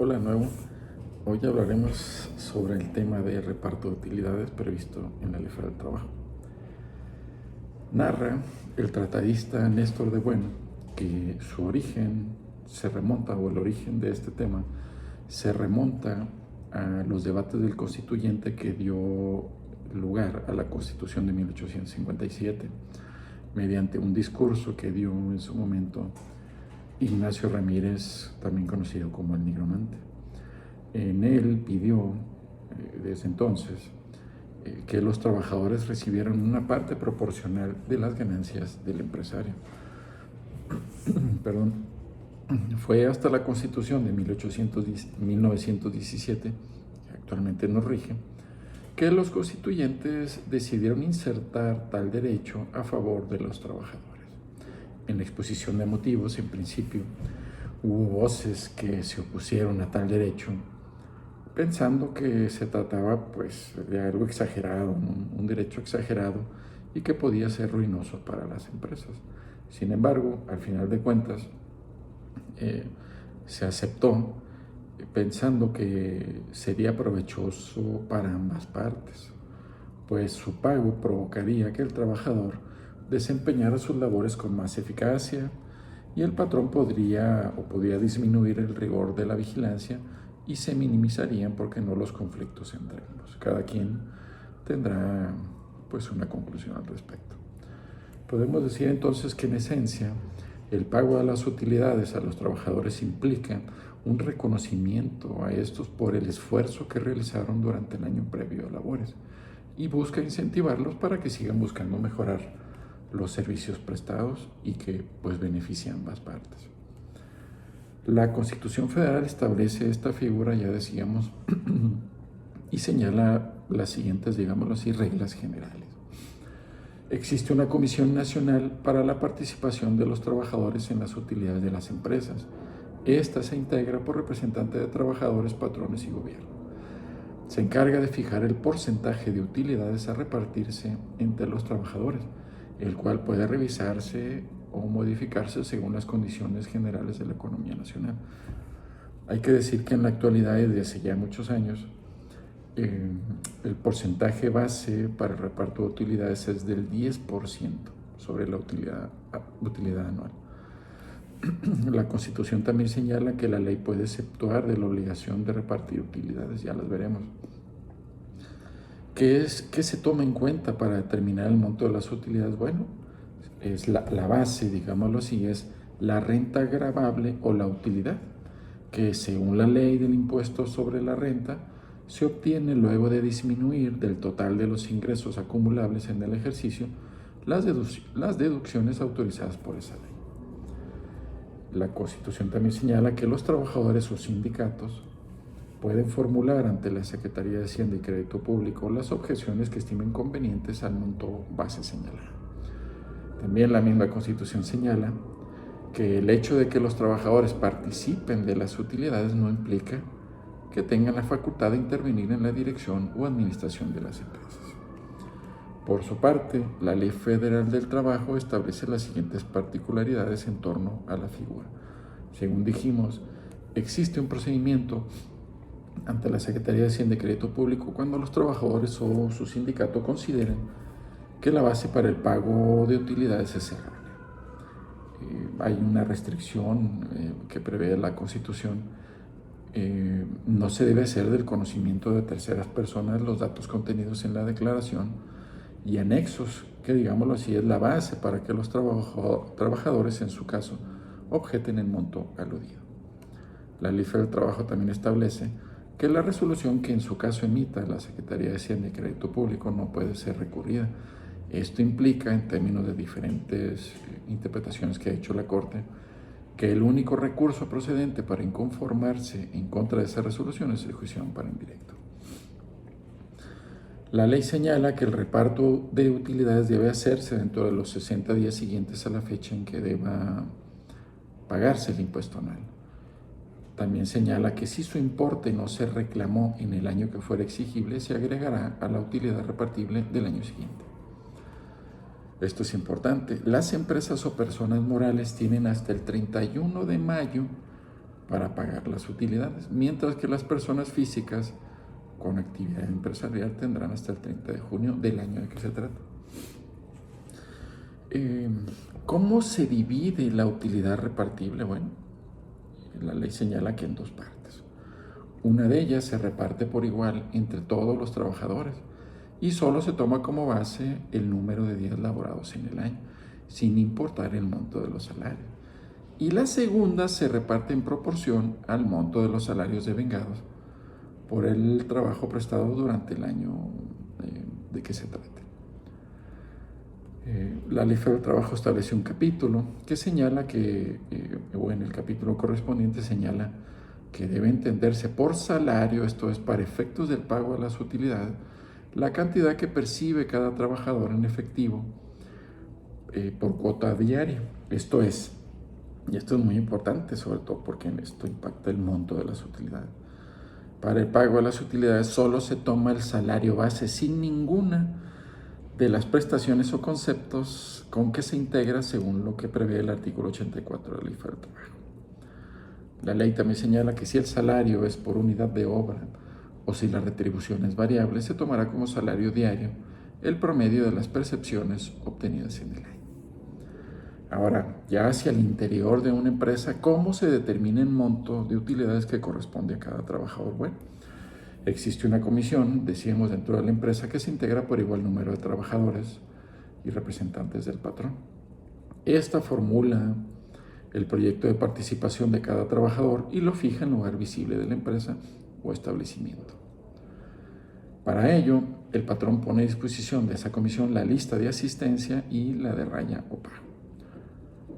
Hola de nuevo. Hoy hablaremos sobre el tema de reparto de utilidades previsto en la Ley Federal del Trabajo. Narra el tratadista Néstor de Bueno que su origen se remonta, o el origen de este tema, se remonta a los debates del constituyente que dio lugar a la Constitución de 1857, mediante un discurso que dio en su momento Ignacio Ramírez, también conocido como el Nigromante. En él pidió, desde entonces, que los trabajadores recibieran una parte proporcional de las ganancias del empresario. Perdón. Fue hasta la Constitución de 1917, que actualmente nos rige, que los constituyentes decidieron insertar tal derecho a favor de los trabajadores. En la exposición de motivos, en principio, hubo voces que se opusieron a tal derecho, pensando que se trataba pues de algo exagerado, un derecho exagerado y que podía ser ruinoso para las empresas. Sin embargo, al final de cuentas, se aceptó pensando que sería provechoso para ambas partes, pues su pago provocaría que el trabajador desempeñara sus labores con más eficacia y el patrón podría disminuir el rigor de la vigilancia y se minimizarían, porque no, los conflictos entre ambos. Cada quien tendrá pues una conclusión al respecto. Podemos decir entonces que en esencia el pago de las utilidades a los trabajadores implica un reconocimiento a estos por el esfuerzo que realizaron durante el año previo a labores y busca incentivarlos para que sigan buscando mejorar los servicios prestados y que pues beneficien a ambas partes. La Constitución Federal establece esta figura, ya decíamos, y señala las siguientes, digámoslo así, reglas generales. Existe una Comisión Nacional para la Participación de los Trabajadores en las Utilidades de las Empresas. Esta se integra por representantes de trabajadores, patrones y gobierno. Se encarga de fijar el porcentaje de utilidades a repartirse entre los trabajadores, el cual puede revisarse o modificarse según las condiciones generales de la economía nacional. Hay que decir que en la actualidad, desde hace ya muchos años, el porcentaje base para el reparto de utilidades es del 10% sobre la utilidad anual. La Constitución también señala que la ley puede exceptuar de la obligación de repartir utilidades, ya las veremos. ¿Qué se toma en cuenta para determinar el monto de las utilidades? Bueno, es la base, digámoslo así, es la renta gravable o la utilidad, que según la ley del impuesto sobre la renta, se obtiene luego de disminuir del total de los ingresos acumulables en el ejercicio las deducciones autorizadas por esa ley. La Constitución también señala que los trabajadores o sindicatos pueden formular ante la Secretaría de Hacienda y Crédito Público las objeciones que estimen convenientes al monto base señalado. También la misma Constitución señala que el hecho de que los trabajadores participen de las utilidades no implica que tengan la facultad de intervenir en la dirección o administración de las empresas. Por su parte, la Ley Federal del Trabajo establece las siguientes particularidades en torno a la figura. Según dijimos, existe un procedimiento ante la Secretaría de Hacienda y Crédito Público cuando los trabajadores o su sindicato consideren que la base para el pago de utilidades es errónea. Hay una restricción que prevé la Constitución. No se debe hacer del conocimiento de terceras personas los datos contenidos en la declaración y anexos, que digámoslo así es la base para que los trabajadores, en su caso, objeten el monto aludido. La Ley Federal del Trabajo también establece que la resolución que en su caso emita la Secretaría de Hacienda y Crédito Público no puede ser recurrida. Esto implica, en términos de diferentes interpretaciones que ha hecho la Corte, que el único recurso procedente para inconformarse en contra de esa resolución es el juicio de amparo indirecto. La ley señala que el reparto de utilidades debe hacerse dentro de los 60 días siguientes a la fecha en que deba pagarse el impuesto anual. También señala que si su importe no se reclamó en el año que fuera exigible, se agregará a la utilidad repartible del año siguiente. Esto es importante. Las empresas o personas morales tienen hasta el 31 de mayo para pagar las utilidades, mientras que las personas físicas con actividad empresarial tendrán hasta el 30 de junio del año de que se trata. ¿Cómo se divide la utilidad repartible? Bueno, la ley señala que en dos partes. Una de ellas se reparte por igual entre todos los trabajadores y solo se toma como base el número de días laborados en el año, sin importar el monto de los salarios. Y la segunda se reparte en proporción al monto de los salarios devengados por el trabajo prestado durante el año de que se trate. La Ley Federal del Trabajo establece un capítulo que señala que, o en el capítulo correspondiente señala que debe entenderse por salario, esto es, para efectos del pago de las utilidades, la cantidad que percibe cada trabajador en efectivo por cuota diaria. Esto es, y esto es muy importante, sobre todo porque esto impacta el monto de las utilidades. Para el pago de las utilidades solo se toma el salario base sin ninguna de las prestaciones o conceptos con que se integra según lo que prevé el artículo 84 de la Ley Federal del Trabajo. La ley también señala que si el salario es por unidad de obra o si la retribución es variable, se tomará como salario diario el promedio de las percepciones obtenidas en el año. Ahora, ya hacia el interior de una empresa, ¿cómo se determina el monto de utilidades que corresponde a cada trabajador? Bueno, existe una comisión, decíamos, dentro de la empresa que se integra por igual número de trabajadores y representantes del patrón. Esta formula el proyecto de participación de cada trabajador y lo fija en lugar visible de la empresa o establecimiento. Para ello, el patrón pone a disposición de esa comisión la lista de asistencia y la de raya o pago.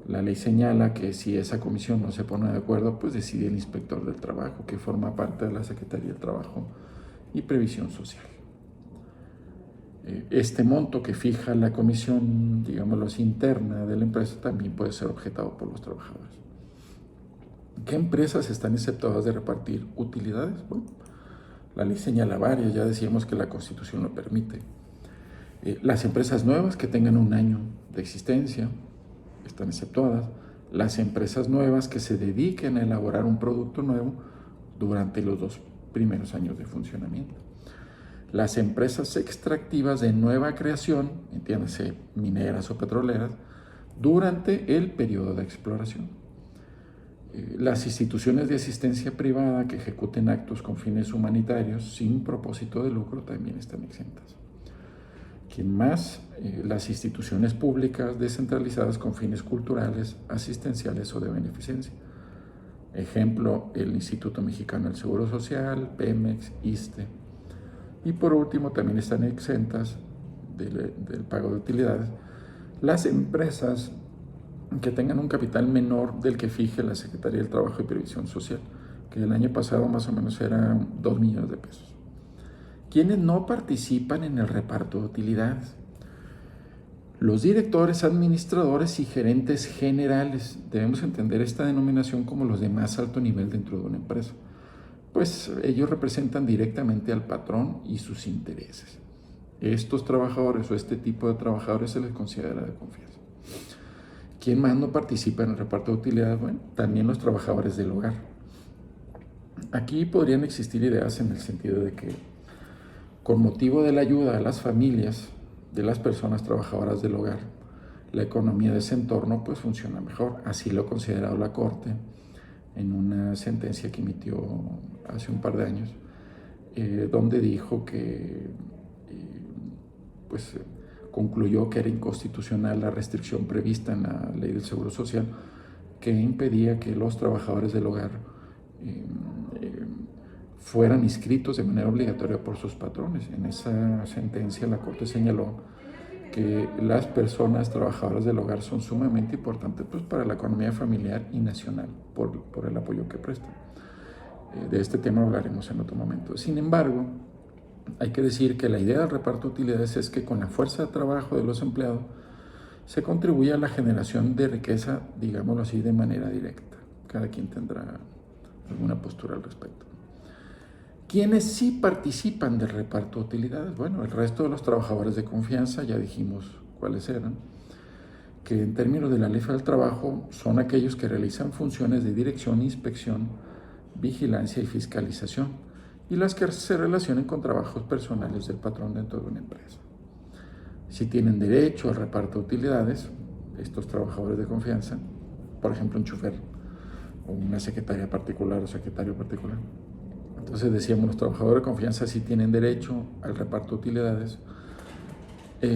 La ley señala que si esa comisión no se pone de acuerdo, pues decide el inspector del trabajo, que forma parte de la Secretaría del Trabajo y Previsión Social. Este monto que fija la comisión, digámoslo así, interna de la empresa, también puede ser objetado por los trabajadores. ¿Qué empresas están exceptuadas de repartir utilidades? Bueno, la ley señala varias, ya decíamos que la Constitución lo permite. Las empresas nuevas que tengan un año de existencia están exceptuadas. Las empresas nuevas que se dediquen a elaborar un producto nuevo durante los 2 primeros años de funcionamiento. Las empresas extractivas de nueva creación, entiéndase, mineras o petroleras, durante el periodo de exploración. Las instituciones de asistencia privada que ejecuten actos con fines humanitarios sin propósito de lucro también están exentas. ¿Quién más? Las instituciones públicas descentralizadas con fines culturales, asistenciales o de beneficencia. Ejemplo, el Instituto Mexicano del Seguro Social, Pemex, ISSSTE. Y por último, también están exentas del pago de utilidades las empresas que tengan un capital menor del que fije la Secretaría del Trabajo y Previsión Social, que el año pasado más o menos eran 2 millones de pesos. ¿Quiénes no participan en el reparto de utilidades? Los directores, administradores y gerentes generales. Debemos entender esta denominación como los de más alto nivel dentro de una empresa, pues ellos representan directamente al patrón y sus intereses. Estos trabajadores o este tipo de trabajadores se les considera de confianza. ¿Quién más no participa en el reparto de utilidades? Bueno, también los trabajadores del hogar. Aquí podrían existir ideas en el sentido de que con motivo de la ayuda a las familias de las personas trabajadoras del hogar, la economía de ese entorno pues funciona mejor. Así lo ha considerado la Corte en una sentencia que emitió hace un par de años, donde dijo que concluyó que era inconstitucional la restricción prevista en la Ley del Seguro Social que impedía que los trabajadores del hogar fueran inscritos de manera obligatoria por sus patrones. En esa sentencia la Corte señaló que las personas trabajadoras del hogar son sumamente importantes pues, para la economía familiar y nacional por el apoyo que prestan. De este tema hablaremos en otro momento. Sin embargo, hay que decir que la idea del reparto de utilidades es que con la fuerza de trabajo de los empleados se contribuye a la generación de riqueza, digámoslo así, de manera directa. Cada quien tendrá alguna postura al respecto. ¿Quiénes sí participan del reparto de utilidades? Bueno, el resto de los trabajadores de confianza, ya dijimos cuáles eran. que en términos de la Ley Federal del Trabajo son aquellos que realizan funciones de dirección, inspección, vigilancia y fiscalización, y las que se relacionen con trabajos personales del patrón dentro de una empresa. Si tienen derecho al reparto de utilidades, estos trabajadores de confianza, por ejemplo un chofer o una secretaria particular o secretario particular. Entonces decíamos, los trabajadores de confianza sí tienen derecho al reparto de utilidades,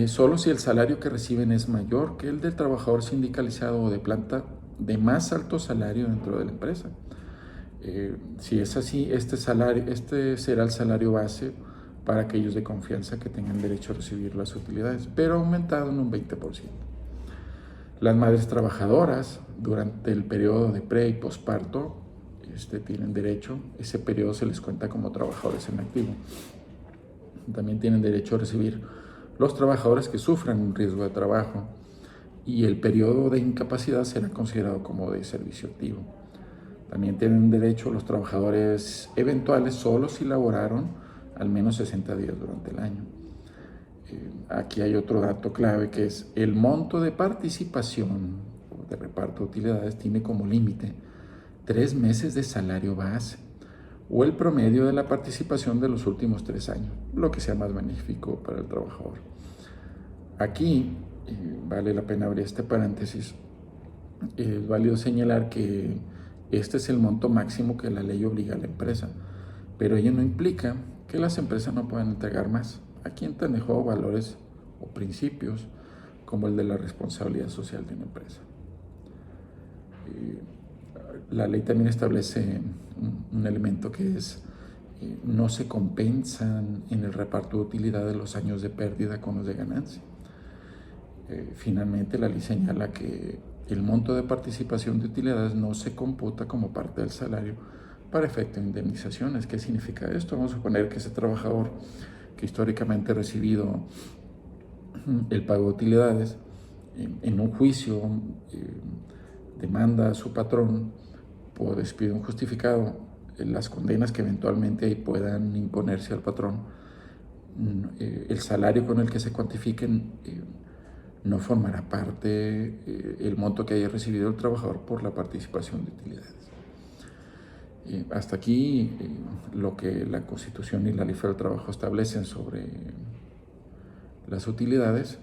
solo si el salario que reciben es mayor que el del trabajador sindicalizado o de planta de más alto salario dentro de la empresa. Si es así, este será el salario base para aquellos de confianza que tengan derecho a recibir las utilidades, pero aumentado en un 20%. Las madres trabajadoras durante el periodo de pre y posparto tienen derecho, ese periodo se les cuenta como trabajadores en activo. También tienen derecho a recibir los trabajadores que sufran un riesgo de trabajo, y el periodo de incapacidad será considerado como de servicio activo. También tienen derecho los trabajadores eventuales solo si laboraron al menos 60 días durante el año. Aquí hay otro dato clave, que es el monto de participación o de reparto de utilidades tiene como límite 3 meses de salario base o el promedio de la participación de los últimos 3 años, lo que sea más benéfico para el trabajador. Aquí vale la pena abrir este paréntesis. Es válido señalar que este es el monto máximo que la ley obliga a la empresa, pero ello no implica que las empresas no puedan entregar más. Aquí entran en juego valores o principios como el de la responsabilidad social de una empresa. La ley también establece un elemento que es no se compensan en el reparto de utilidades los años de pérdida con los de ganancia. Finalmente, la ley señala que el monto de participación de utilidades no se computa como parte del salario para efecto de indemnizaciones. ¿Qué significa esto? Vamos a suponer que ese trabajador que históricamente ha recibido el pago de utilidades en un juicio demanda a su patrón por despido injustificado las condenas que eventualmente ahí puedan imponerse al patrón. El salario con el que se cuantifiquen no formará parte el monto que haya recibido el trabajador por la participación de utilidades. Hasta aquí lo que la Constitución y la Ley Federal del Trabajo establecen sobre las utilidades,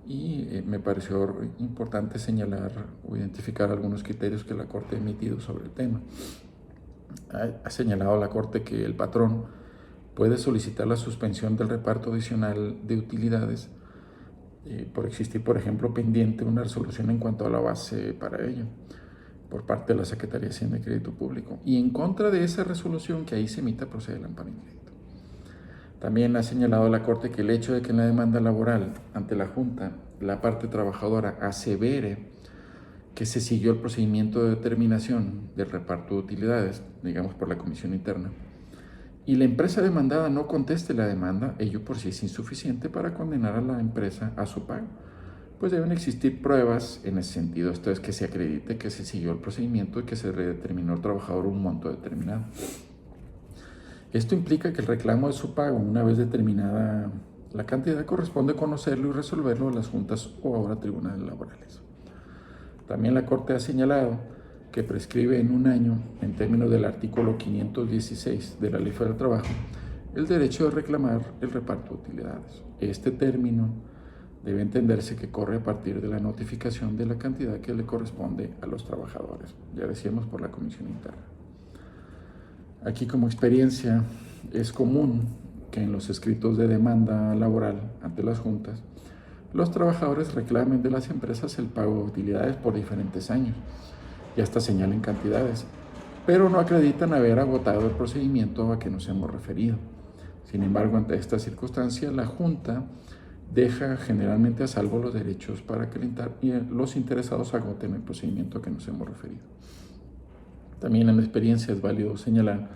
y me pareció importante señalar o identificar algunos criterios que la Corte ha emitido sobre el tema. Ha señalado la Corte que el patrón puede solicitar la suspensión del reparto adicional de utilidades por existir, por ejemplo, pendiente una resolución en cuanto a la base para ello por parte de la Secretaría de Hacienda y Crédito Público, y en contra de esa resolución que ahí se emita procede el amparo indirecto. También ha señalado la Corte que el hecho de que en la demanda laboral ante la Junta la parte trabajadora asevere que se siguió el procedimiento de determinación del reparto de utilidades, digamos por la comisión interna, y la empresa demandada no conteste la demanda, ello por sí es insuficiente para condenar a la empresa a su pago, pues deben existir pruebas en ese sentido. Esto es que se acredite que se siguió el procedimiento y que se redeterminó al trabajador un monto determinado. Esto implica que el reclamo de su pago, una vez determinada la cantidad, corresponde conocerlo y resolverlo en las juntas o ahora tribunales laborales. También la Corte ha señalado que prescribe en un año, en términos del artículo 516 de la Ley Federal del Trabajo, el derecho de reclamar el reparto de utilidades. Este término debe entenderse que corre a partir de la notificación de la cantidad que le corresponde a los trabajadores, ya decíamos por la comisión interna. Aquí, como experiencia, es común que en los escritos de demanda laboral ante las juntas, los trabajadores reclamen de las empresas el pago de utilidades por diferentes años y hasta señalen cantidades, pero no acreditan haber agotado el procedimiento a que nos hemos referido. Sin embargo, ante esta circunstancia, la Junta deja generalmente a salvo los derechos para que los interesados agoten el procedimiento a que nos hemos referido. También en la experiencia es válido señalar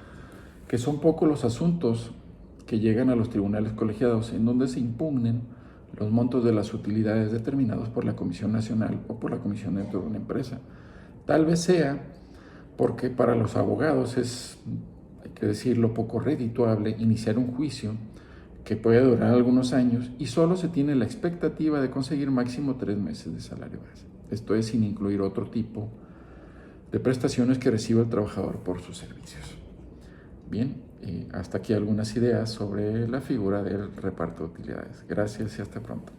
que son pocos los asuntos que llegan a los tribunales colegiados en donde se impugnen los montos de las utilidades determinados por la Comisión Nacional o por la Comisión dentro de una empresa. Tal vez sea porque para los abogados es, hay que decirlo, poco redituable iniciar un juicio que puede durar algunos años y solo se tiene la expectativa de conseguir máximo 3 meses de salario base. Esto es sin incluir otro tipo de prestaciones que reciba el trabajador por sus servicios. Bien, hasta aquí algunas ideas sobre la figura del reparto de utilidades. Gracias y hasta pronto.